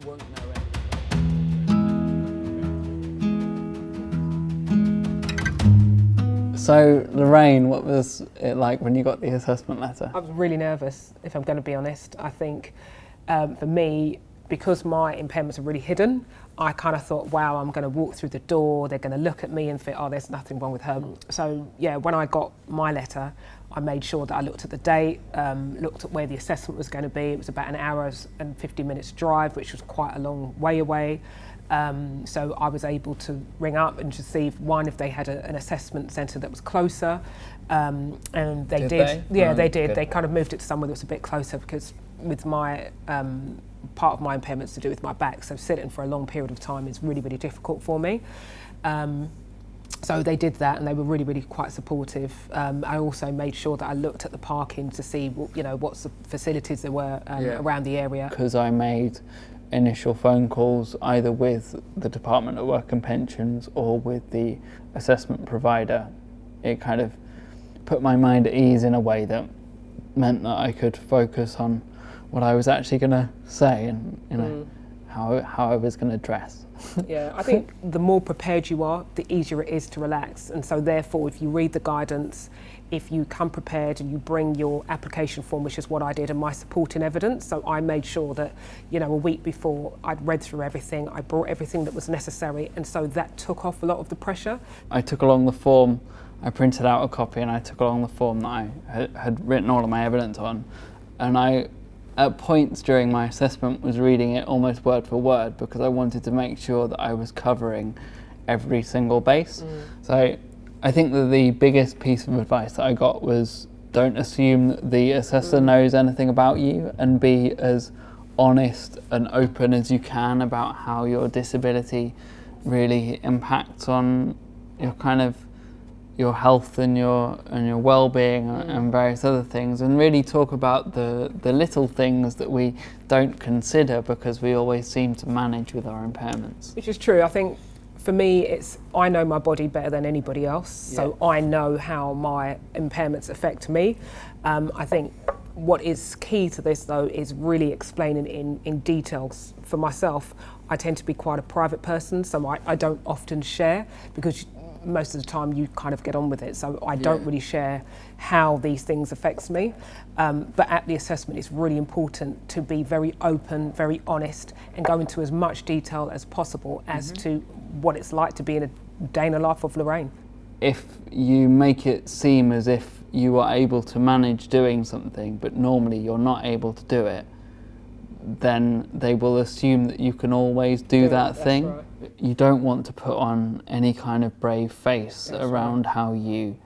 won't know anything. So, Lorraine, what was it like when you got the assessment letter? I was really nervous, if I'm going to be honest. I think for me, because my impairments are really hidden, I kind of thought, wow, I'm going to walk through the door, they're going to look at me and think, oh, there's nothing wrong with her. So yeah, when I got my letter, I made sure that I looked at the date, looked at where the assessment was going to be. It was about an hour and 50 minutes drive, which was quite a long way away. So I was able to ring up and to see, one, if they had an assessment centre that was closer. And they did. Yeah, they did. They kind of moved it to somewhere that was a bit closer because with my part of my impairments to do with my back, so sitting for a long period of time is really, really difficult for me. So they did that, and they were really, really quite supportive. I also made sure that I looked at the parking to see, you know, what facilities there were around the area. Because I made initial phone calls either with the Department of Work and Pensions or with the assessment provider, it kind of put my mind at ease in a way that meant that I could focus on what I was actually going to say and, you know, how I was going to dress. Yeah, I think the more prepared you are, the easier it is to relax. And so therefore, if you read the guidance, if you come prepared and you bring your application form, which is what I did, and my supporting evidence. So I made sure that, you know, a week before I'd read through everything, I brought everything that was necessary. And so that took off a lot of the pressure. I took along the form, I printed out a copy, and I took along the form that I had written all of my evidence on. And I, at points during my assessment, was reading it almost word for word because I wanted to make sure that I was covering every single base. So I think that the biggest piece of advice that I got was don't assume that the assessor knows anything about you, and be as honest and open as you can about how your disability really impacts on your kind of your health and your well-being and various other things, and really talk about the little things that we don't consider because we always seem to manage with our impairments. Which is true. I think for me, it's I know my body better than anybody else, so I know how my impairments affect me. I think what is key to this, though, is really explaining in details. For myself, I tend to be quite a private person, so I don't often share because most of the time you kind of get on with it, so I don't really share how these things affects me. But at the assessment, it's really important to be very open, very honest, and go into as much detail as possible as to what it's like to be in a day in the life of Lorraine. If you make it seem as if you are able to manage doing something, but normally you're not able to do it, then they will assume that you can always do that thing. Right. You don't want to put on any kind of brave face around how you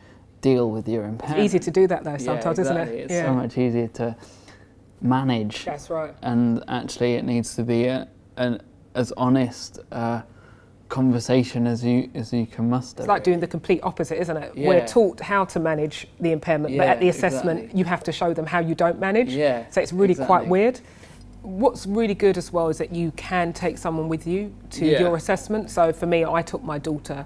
deal with your impairment. It's easy to do that though sometimes, isn't it? It's so much easier to manage. That's right. And actually it needs to be an as honest conversation as you can muster. It's like doing the complete opposite, isn't it? Yeah. We're taught how to manage the impairment, but at the assessment you have to show them how you don't manage. So it's really quite weird. What's really good as well is that you can take someone with you to your assessment. So for me, I took my daughter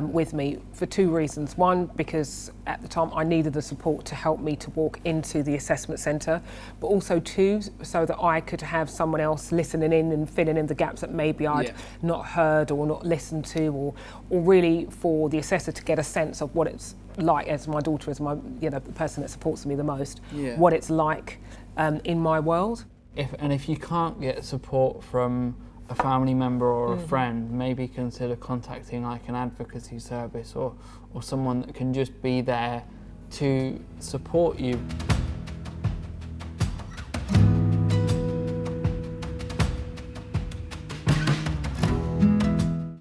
with me for two reasons. One, because at the time I needed the support to help me to walk into the assessment centre, but also two, so that I could have someone else listening in and filling in the gaps that maybe I'd not heard or not listened to, or really for the assessor to get a sense of what it's like, as my daughter is my, you know, the person that supports me the most, what it's like in my world. If you can't get support from a family member or a friend, maybe consider contacting like an advocacy service or someone that can just be there to support you.